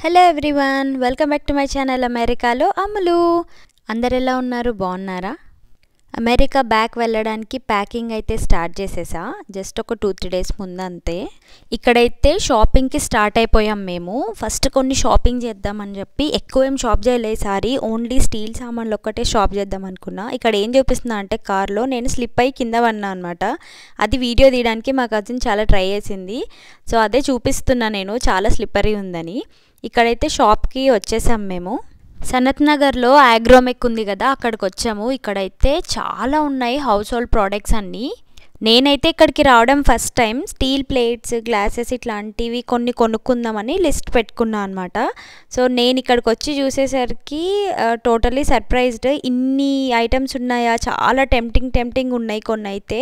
Hello everyone, welcome back to my channel అమెరికాలో అమ్ములు. అందరు ఎలా ఉన్నారు? బాగున్నారా? అమెరికా బ్యాక్ వెళ్ళడానికి ప్యాకింగ్ అయితే స్టార్ట్ చేసేసా. జస్ట్ ఒక 2-3 డేస్ ముందు అంతే. ఇక్కడైతే షాపింగ్కి స్టార్ట్ అయిపోయాం మేము. ఫస్ట్ కొన్ని షాపింగ్ చేద్దామని చెప్పి ఎక్కువ ఏం షాప్ చేయలే ఈసారి. ఓన్లీ స్టీల్ సామాన్లు ఒక్కటే షాప్ చేద్దాం అనుకున్నా. ఇక్కడ ఏం చూపిస్తున్నా అంటే కార్లో నేను స్లిప్ అయ్యి కింద పడినా అనమాట. అది వీడియో తీయడానికి మా కజిన్ చాలా ట్రై చేసింది. సో అదే చూపిస్తున్నా నేను, చాలా స్లిప్పరీ ఉందని. ఇక్కడైతే షాప్కి వచ్చేసాం మేము. సనత్ నగర్లో ఆగ్రోమెక్ ఉంది కదా, అక్కడికి వచ్చాము. ఇక్కడైతే చాలా ఉన్నాయి హౌస్ హోల్డ్ ప్రోడక్ట్స్ అన్నీ. నేనైతే ఇక్కడికి రావడం first time. Steel plates, glasses ఇట్లాంటివి కొన్ని కొనుక్కుందామని లిస్ట్ పెట్టుకున్నా అనమాట. సో నేను ఇక్కడికి వచ్చి చూసేసరికి టోటలీ సర్ప్రైజ్డ్. ఇన్ని ఐటమ్స్ ఉన్నాయా, చాలా టెంప్టింగ్ ఉన్నాయి కొన్ని అయితే.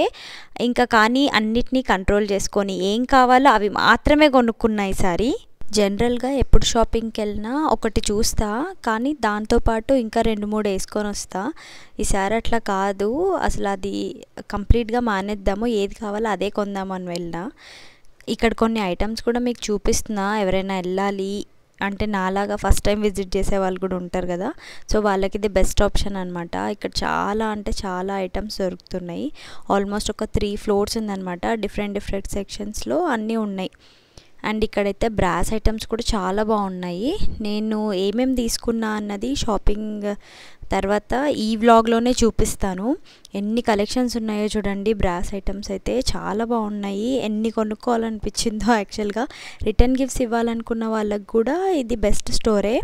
ఇంకా కానీ అన్నిటినీ కంట్రోల్ చేసుకొని ఏం కావాలో అవి మాత్రమే కొనుక్కున్నా ఈసారి. జనరల్గా ఎప్పుడు షాపింగ్కి వెళ్ళినా ఒకటి చూస్తా, కానీ దాంతోపాటు ఇంకా 2-3 వేసుకొని వస్తా. ఈసారి అట్లా కాదు, అసలు అది కంప్లీట్గా మానేద్దాము, ఏది కావాలో అదే కొందాము అని వెళ్ళినా. ఇక్కడ కొన్ని ఐటమ్స్ కూడా మీకు చూపిస్తున్నా. ఎవరైనా వెళ్ళాలి అంటే నాలాగా ఫస్ట్ టైం విజిట్ చేసే వాళ్ళు కూడా ఉంటారు కదా, సో వాళ్ళకి ఇది బెస్ట్ ఆప్షన్ అనమాట. ఇక్కడ చాలా అంటే చాలా ఐటమ్స్ దొరుకుతున్నాయి. ఆల్మోస్ట్ ఒక 3 ఫ్లోర్స్ ఉందన్నమాట. డిఫరెంట్ సెక్షన్స్లో అన్నీ ఉన్నాయి. అండ్ ఇక్కడైతే బ్రాస్ ఐటమ్స్ కూడా చాలా బాగున్నాయి. నేను ఏమేమి తీసుకున్నా అన్నది షాపింగ్ తర్వాత ఈ వ్లాగ్లోనే చూపిస్తాను. ఎన్ని కలెక్షన్స్ ఉన్నాయో చూడండి. బ్రాస్ ఐటమ్స్ అయితే చాలా బాగున్నాయి. ఎన్ని కొనుక్కోవాలనిపించిందో యాక్చువల్గా. రిటర్న్ గిఫ్ట్స్ ఇవ్వాలనుకున్న వాళ్ళకి కూడా ఇది బెస్ట్ స్టోరే.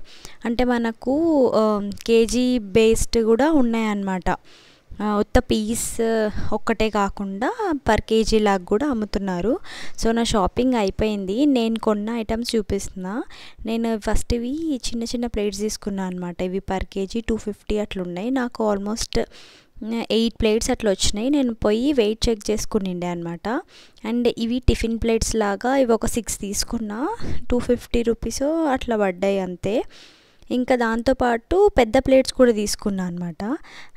అంటే మనకు కేజీ బేస్డ్ కూడా ఉన్నాయన్నమాట. ఉత్త పీస్ ఒక్కటే కాకుండా పర్ కేజీ లాగా కూడా అమ్ముతున్నారు. సో నా షాపింగ్ అయిపోయింది. నేను కొన్న ఐటమ్స్ చూపిస్తున్నా. నేను ఫస్ట్ ఇవి చిన్న ప్లేట్స్ తీసుకున్నాను అనమాట. ఇవి పర్ కేజీ 250 అట్లున్నాయి. నాకు ఆల్మోస్ట్ 8 ప్లేట్స్ అట్లా వచ్చినాయి. నేను పోయి వెయిట్ చెక్ చేసుకునిండే అనమాట. అండ్ ఇవి టిఫిన్ ప్లేట్స్ లాగా ఇవి ఒక 6 తీసుకున్నా. 250 రూపీస్ అట్లా పడ్డాయి అంతే. ఇంకా దాంతోపాటు పెద్ద ప్లేట్స్ కూడా తీసుకున్నాను అనమాట.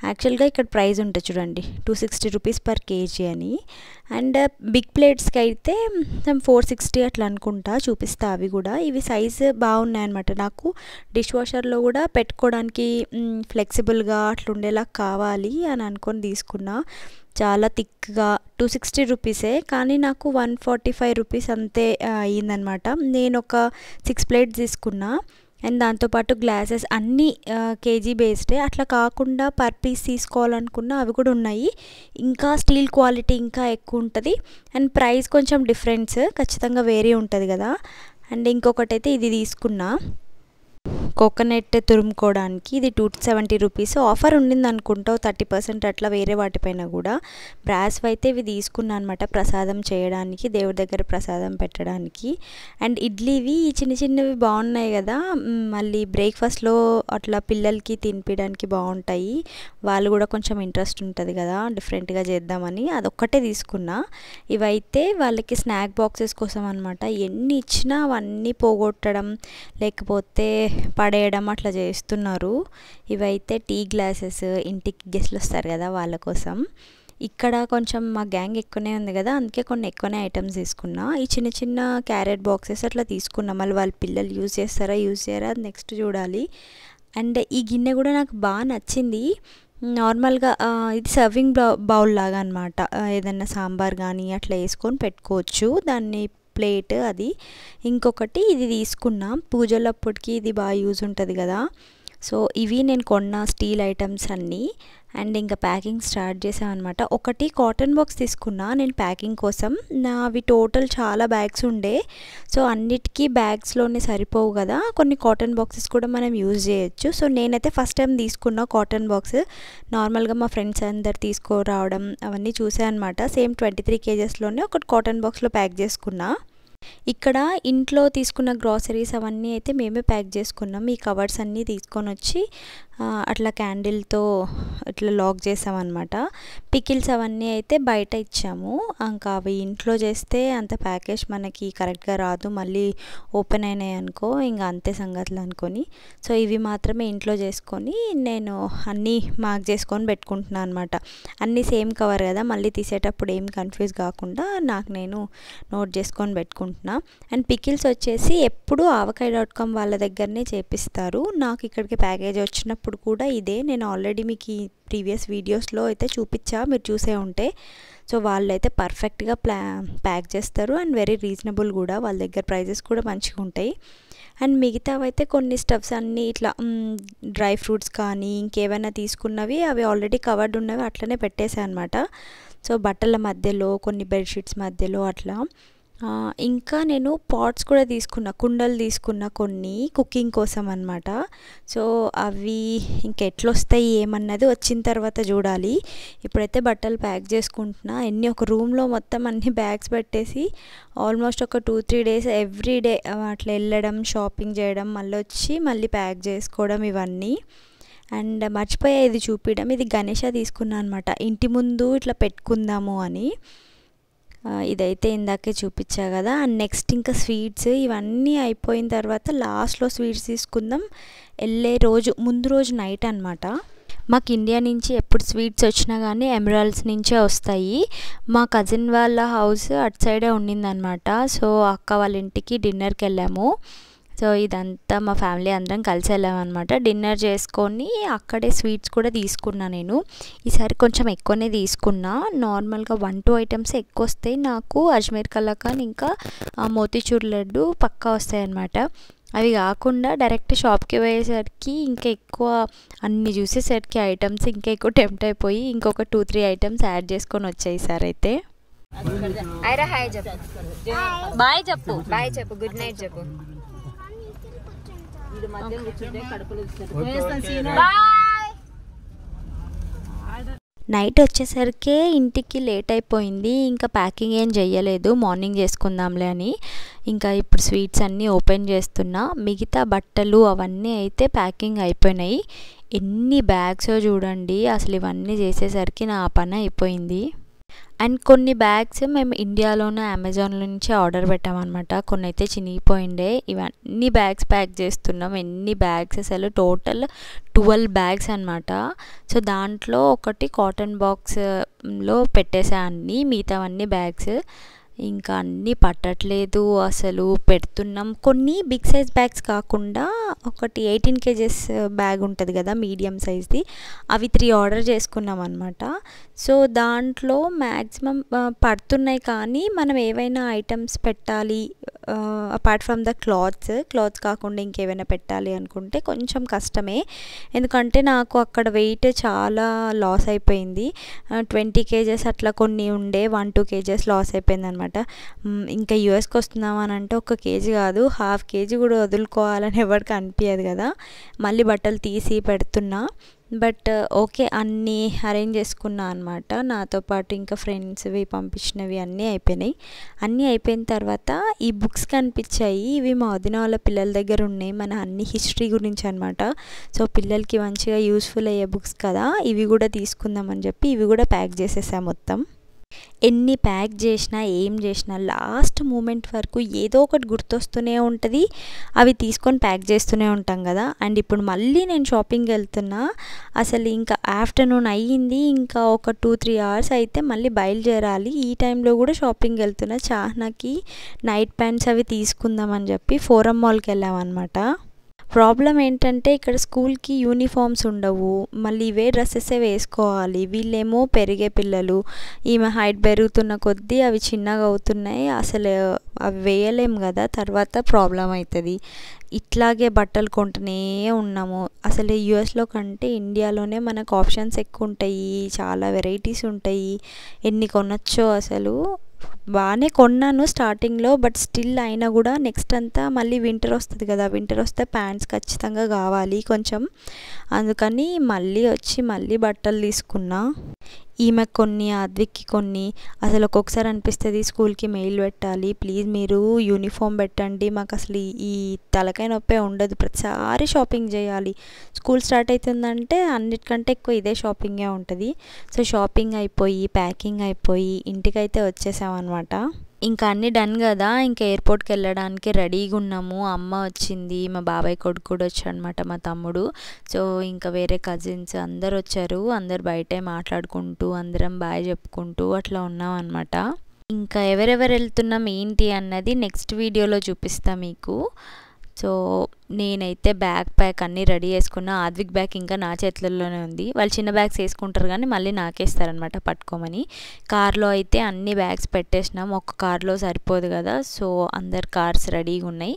యాక్చువల్గా ఇక్కడ ప్రైస్ ఉంటుంది చూడండి, 260 రూపీస్ పర్ కేజీ అని. అండ్ బిగ్ ప్లేట్స్కి అయితే 460 అట్లా అనుకుంటా, చూపిస్తా అవి కూడా. ఇవి సైజు బాగున్నాయన్నమాట. నాకు డిష్ వాషర్లో కూడా పెట్టుకోవడానికి ఫ్లెక్సిబుల్గా అట్లా ఉండేలా కావాలి అని అనుకొని తీసుకున్నా. చాలా థిక్గా 260 రూపీసే, కానీ నాకు 145 రూపీస్ అంతే అయ్యిందనమాట. నేను ఒక 6 ప్లేట్స్ తీసుకున్నా. అండ్ దాంతోపాటు గ్లాసెస్ అన్నీ కేజీ బేస్డే. అట్లా కాకుండా పర్ పీస్ తీసుకోవాలనుకున్న అవి కూడా ఉన్నాయి. ఇంకా స్టీల్ క్వాలిటీ ఇంకా ఎక్కువ ఉంటుంది. అండ్ ప్రైస్ కొంచెం డిఫరెన్స్ ఖచ్చితంగా వేరే ఉంటుంది కదా. అండ్ ఇంకొకటైతే ఇది తీసుకున్నా, కోకోనట్ తురుముకోవడానికి. ఇది 270 రూపీస్. ఆఫర్ ఉండింది అనుకుంటా 30% అట్లా వేరే వాటిపైన కూడా. బ్రాస్ అయితే ఇవి తీసుకున్నా అనమాట, ప్రసాదం చేయడానికి, దేవుడి దగ్గర ప్రసాదం పెట్టడానికి. అండ్ ఇడ్లీవి చిన్నవి బాగున్నాయి కదా, మళ్ళీ బ్రేక్ఫాస్ట్లో అట్లా పిల్లలకి తినిపించడానికి బాగుంటాయి. వాళ్ళు కూడా కొంచెం ఇంట్రెస్ట్ ఉంటుంది కదా డిఫరెంట్గా చేద్దామని, అదొక్కటే తీసుకున్నా. ఇవైతే వాళ్ళకి స్నాక్ బాక్సెస్ కోసం అనమాట. ఎన్ని ఇచ్చినా అవన్నీ పోగొట్టడం లేకపోతే పడేయడం అట్లా చేస్తున్నారు. ఇవైతే టీ గ్లాసెస్, ఇంటికి గెస్ట్లు వస్తారు కదా వాళ్ళ కోసం. ఇక్కడ కొంచెం మా గ్యాంగ్ ఎక్కువనే ఉంది కదా, అందుకే కొన్ని ఎక్కువనే ఐటమ్స్ తీసుకున్నా. ఈ చిన్న క్యారెట్ బాక్సెస్ అట్లా తీసుకున్నా. మళ్ళీ వాళ్ళ పిల్లలు యూజ్ చేస్తారా యూజ్ చేయరా అది నెక్స్ట్ చూడాలి. అండ్ ఈ గిన్నె కూడా నాకు బాగా నచ్చింది. నార్మల్గా ఇది సర్వింగ్ బౌల్ లాగా అనమాట. ఏదన్నా సాంబార్ కానీ అట్లా వేసుకొని పెట్టుకోవచ్చు దాన్ని, ప్లేట్ అది. ఇంకొకటి ఇది తీసుకున్నా, పూజలప్పటికి ఇది బాగా యూజ్ ఉంటుంది కదా. సో ఇవి నేను కొన్న స్టీల్ ఐటమ్స్ అన్నీ. అండ్ ఇంకా ప్యాకింగ్ స్టార్ట్ చేసామన్నమాట. ఒకటి కాటన్ బాక్స్ తీసుకున్నా నేను ప్యాకింగ్ కోసం. నావి టోటల్ చాలా బ్యాగ్స్ ఉండే, సో అన్నిటికీ బ్యాగ్స్లోనే సరిపోవు కదా, కొన్ని కాటన్ బాక్సెస్ కూడా మనం యూజ్ చేయొచ్చు. సో నేనైతే ఫస్ట్ టైం తీసుకున్నా కాటన్ బాక్స్. నార్మల్గా మా ఫ్రెండ్స్ అందరు తీసుకురావడం అవన్నీ చూసాను అనమాట. సేమ్ 23 కేజెస్లోనే ఒకటి కాటన్ బాక్స్లో ప్యాక్ చేసుకున్నా. ఇక్కడ ఇంట్లో తీసుకున్న గ్రాసరీస్ అవన్నీ అయితే మేమే ప్యాక్ చేసుకున్నాం. ఈ కవర్స్ అన్నీ తీసుకొని వచ్చి అట్లా క్యాండిల్తో ఇట్లా లాక్ చేసామన్నమాట. పికిల్స్ అవన్నీ అయితే బయట ఇచ్చాము. ఇంకా అవి ఇంట్లో చేస్తే అంత ప్యాకేజ్ మనకి కరెక్ట్గా రాదు, మళ్ళీ ఓపెన్ అయినాయి అనుకో ఇంకా అంతే సంగతులు అనుకొని, సో ఇవి మాత్రమే ఇంట్లో చేసుకొని నేను అన్నీ మార్క్ చేసుకొని పెట్టుకుంటున్నాను అనమాట. అన్నీ సేమ్ కవర్ కదా, మళ్ళీ తీసేటప్పుడు ఏం కన్ఫ్యూజ్ కాకుండా నాకు నేను నోట్ చేసుకొని పెట్టుకుంటున్నా. అండ్ పికిల్స్ వచ్చేసి ఎప్పుడు avocado.com వాళ్ళ దగ్గరనే చేపిస్తారు. నాకు ఇక్కడికి ప్యాకేజ్ వచ్చినప్పుడు కూడా ఇదే, నేను ఆల్రెడీ మీకు ఈ ప్రీవియస్ వీడియోస్లో అయితే చూపించా, మీరు చూసే ఉంటే. సో వాళ్ళైతే పర్ఫెక్ట్గా ప్యాక్ చేస్తారు అండ్ వెరీ రీజనబుల్ కూడా, వాళ్ళ దగ్గర ప్రైజెస్ కూడా మంచిగా ఉంటాయి. అండ్ మిగతావైతే కొన్ని స్టఫ్స్ అన్నీ ఇట్లా డ్రై ఫ్రూట్స్ కానీ ఇంకేమైనా తీసుకున్నవి అవి ఆల్రెడీ కవర్డ్ ఉన్నవి అట్లనే పెట్టేసాయి అనమాట. సో బట్టల మధ్యలో, కొన్ని బెడ్షీట్స్ మధ్యలో అట్లా. ఇంకా నేను పాట్స్ కూడా తీసుకున్నా, కుండలు తీసుకున్నా కొన్ని కుకింగ్ కోసం అనమాట. సో అవి ఇంకెట్లొస్తాయి ఏమన్నది వచ్చిన తర్వాత చూడాలి. ఇప్పుడైతే బట్టలు ప్యాక్ చేసుకుంటున్నా. ఒక రూమ్లో మొత్తం అన్ని బ్యాగ్స్ పెట్టేసి ఆల్మోస్ట్ ఒక 2-3 డేస్ ఎవ్రీ డే అట్లా వెళ్ళడం, షాపింగ్ చేయడం, మళ్ళీ ప్యాక్ చేసుకోవడం ఇవన్నీ. అండ్ మర్చిపోయా ఇది చూపించడం, ఇది గణేష తీసుకున్నా అనమాట, ఇంటి ముందు ఇట్లా పెట్టుకుందాము అని. ఇదైతే ఇందాకే చూపించా కదా. అండ్ నెక్స్ట్ ఇంకా స్వీట్స్ ఇవన్నీ అయిపోయిన తర్వాత లాస్ట్లో స్వీట్స్ తీసుకుందాం వెళ్ళే రోజు, ముందు రోజు నైట్ అనమాట. మాకు ఇండియా నుంచి ఎప్పుడు స్వీట్స్ వచ్చినా కానీ ఎమరాల్డ్స్ నుంచే వస్తాయి. మా కజిన్ వాళ్ళ హౌస్ అటు సైడే ఉండిందనమాట. సో అక్క వాళ్ళ ఇంటికి డిన్నర్కి వెళ్ళాము. సో ఇదంతా మా ఫ్యామిలీ అందరం కలిసి వెళ్ళామన్నమాట. డిన్నర్ చేసుకొని అక్కడే స్వీట్స్ కూడా తీసుకున్నా నేను. ఈసారి కొంచెం ఎక్కువనే తీసుకున్నా. నార్మల్గా 1-2 ఐటమ్స్ ఎక్కువ వస్తాయి నాకు. అజ్మీర్ కలాకాన్ ఇంకా మోతీచూర్ లడ్డు పక్కా వస్తాయి అన్నమాట. అవి కాకుండా డైరెక్ట్ షాప్కి పోయేసరికి ఇంకా ఎక్కువ అన్ని చూసేసరికి ఐటమ్స్ ఇంకా ఎక్కువ టెంప్ట్ అయిపోయి ఇంకొక 2-3 ఐటమ్స్ యాడ్ చేసుకొని వచ్చాయి సార్. అయితే బాయ్ చెప్పు, గుడ్ నైట్ చెప్పు. నైట్ వచ్చేసరికి ఇంటికి లేట్ అయిపోయింది. ఇంకా ప్యాకింగ్ ఏం చెయ్యలేదు, మార్నింగ్ చేసుకుందాంలే అని. ఇంకా ఇప్పుడు స్వీట్స్ అన్నీ ఓపెన్ చేస్తున్నా. మిగతా బట్టలు అవన్నీ అయితే ప్యాకింగ్ అయిపోయినాయి. ఎన్ని బ్యాగ్స్ చూడండి, అసలు ఇవన్నీ చేసేసరికి నా పని అయిపోయింది. అండ్ కొన్ని బ్యాగ్స్ మేము ఇండియాలోనే అమెజాన్లో నుంచి ఆర్డర్ పెట్టామన్నమాట. కొన్ని అయితే చినిగిపోయిండే. ఇవన్నీ బ్యాగ్స్ ప్యాక్ చేస్తున్నాం. ఎన్ని బ్యాగ్స్ అసలు టోటల్ 12 బ్యాగ్స్ అనమాట. సో దాంట్లో ఒకటి కాటన్ బాక్స్లో పెట్టేసా అన్నీ, మిగతావన్నీ బ్యాగ్స్. ఇంకా అన్నీ పట్టట్లేదు అసలు. పెడుతున్నాం కొన్ని బిగ్ సైజ్ బ్యాగ్స్ కాకుండా ఒకటి 18 kgs బ్యాగ్ ఉంటుంది కదా మీడియం సైజ్ది, అవి 3 ఆర్డర్ చేసుకున్నాం అనమాట. సో దాంట్లో మ్యాక్సిమం పడుతున్నాయి, కానీ మనం ఏవైనా ఐటమ్స్ పెట్టాలి అపార్ట్ ఫ్రమ్ ద క్లాత్స్ కాకుండా ఇంకేమైనా పెట్టాలి అనుకుంటే కొంచెం కష్టమే. ఎందుకంటే నాకు అక్కడ వెయిట్ చాలా లాస్ అయిపోయింది. 20 kgs అట్లా కొన్ని ఉండే, 1-2 kgs లాస్ అయిపోయింది అనమాట. ఇంకా యూఎస్కి వస్తున్నాం అని అంటే 1 kg కాదు, 1/2 kg కూడా వదులుకోవాలని ఎవరికి అనిపించదు కదా. మళ్ళీ బట్టలు తీసి పెడుతున్నా. బట్ ఓకే, అన్నీ అరేంజ్ చేసుకున్నా అనమాట. నాతో పాటు ఇంకా ఫ్రెండ్స్వి పంపించినవి అన్నీ అయిపోయినాయి. అన్నీ అయిపోయిన తర్వాత ఈ బుక్స్ కనిపించాయి. ఇవి మా వదిన వాళ్ళ పిల్లల దగ్గర ఉన్నాయి, మన అన్ని హిస్టరీ గురించి అనమాట. సో పిల్లలకి మంచిగా యూస్ఫుల్ అయ్యే బుక్స్ కదా, ఇవి కూడా తీసుకుందామని చెప్పి ఇవి కూడా ప్యాక్ చేసేసా మొత్తం. ఎన్ని ప్యాక్ చేసినా ఏం చేసినా లాస్ట్ మూమెంట్ వరకు ఏదో ఒకటి గుర్తొస్తూనే ఉంటుంది. అవి తీసుకొని ప్యాక్ చేస్తూనే ఉంటాం కదా. అండ్ ఇప్పుడు మళ్ళీ నేను షాపింగ్కి వెళ్తున్నా. అసలు ఇంకా ఆఫ్టర్నూన్ అయ్యింది, ఇంకా ఒక 2-3 hours అయితే మళ్ళీ బయలుదేరాలి. ఈ టైంలో కూడా షాపింగ్కి వెళ్తున్నా. చాహ్నాకి నైట్ ప్యాంట్స్ అవి తీసుకుందామని చెప్పి ఫోరం మాల్కి వెళ్ళామన్నమాట. ప్రాబ్లం ఏంటంటే ఇక్కడ స్కూల్కి యూనిఫామ్స్ ఉండవు, మళ్ళీ ఇవే డ్రెస్సెసే వేసుకోవాలి. వీళ్ళేమో పెరిగే పిల్లలు, ఈమె హైట్ పెరుగుతున్న కొద్దీ అవి చిన్నగా అవుతున్నాయి. అసలు అవి వేయలేము కదా, తర్వాత ప్రాబ్లం అవుతుంది. ఇట్లాగే బట్టలు కొంటూనే ఉన్నాము. అసలు యూఎస్లో కంటే ఇండియాలోనే మనకు ఆప్షన్స్ ఎక్కువ ఉంటాయి, చాలా వెరైటీస్ ఉంటాయి. ఎన్ని కొనొచ్చో అసలు. బాగానే కొన్నాను స్టార్టింగ్లో, బట్ స్టిల్ అయినా కూడా నెక్స్ట్ అంతా మళ్ళీ వింటర్ వస్తుంది కదా, వింటర్ వస్తే ప్యాంట్స్ ఖచ్చితంగా కావాలి కొంచెం. అందుకని మళ్ళీ బట్టలు తీసుకున్నా. ఈమెకు కొన్ని, ఆద్విక్కి కొన్ని. అసలు ఒక్కొక్కసారి అనిపిస్తుంది స్కూల్కి మెయిల్ పెట్టాలి, ప్లీజ్ మీరు యూనిఫామ్ పెట్టండి, మాకు అసలు ఈ తలకాయ నొప్పే ఉండదు, ప్రతిసారి షాపింగ్ చేయాలి. స్కూల్ స్టార్ట్ అవుతుందంటే అన్నిటికంటే ఎక్కువ ఇదే షాపింగే ఉంటుంది. సో షాపింగ్ అయిపోయి, ప్యాకింగ్ అయిపోయి ఇంటికైతే వచ్చేసామన్నమాట. ఇంకా అన్నీ డన్ కదా, ఇంకా ఎయిర్పోర్ట్కి వెళ్ళడానికి రెడీగా ఉన్నాము. అమ్మ వచ్చింది, మా బాబాయ్ కొడుకు కూడా వచ్చాడనమాట, మా తమ్ముడు. సో ఇంకా వేరే కజిన్స్ అందరు వచ్చారు. అందరు బయటే మాట్లాడుకుంటూ, అందరం బాయ్ చెప్పుకుంటూ అట్లా ఉన్నాం అనమాట. ఇంకా ఎవరెవరు వెళ్తున్నాం ఏంటి అన్నది నెక్స్ట్ వీడియోలో చూపిస్తా మీకు. సో నేనైతే బ్యాగ్ ప్యాక్ అన్నీ రెడీ చేసుకున్నా. ఆద్విక్ బ్యాగ్ ఇంకా నా చేతుల్లోనే ఉంది. వాళ్ళు చిన్న బ్యాగ్స్ వేసుకుంటారు కానీ మళ్ళీ నాకేస్తారనమాట పట్టుకోమని. కార్లో అయితే అన్ని బ్యాగ్స్ పెట్టేసినాం, ఒక కార్లో సరిపోదు కదా. సో అందరు కార్స్ రెడీగా ఉన్నాయి.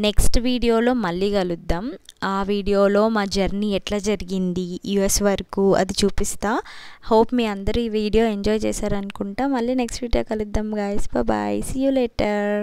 నెక్స్ట్ వీడియోలో మళ్ళీ కలుద్దాం. ఆ వీడియోలో మా జర్నీ ఎట్లా జరిగింది యుఎస్ వరకు అది చూపిస్తా. హోప్ మీ అందరూ ఈ వీడియో ఎంజాయ్ చేశారనుకుంటా. మళ్ళీ నెక్స్ట్ వీడియో కలుద్దాం guys. Bye, see you later.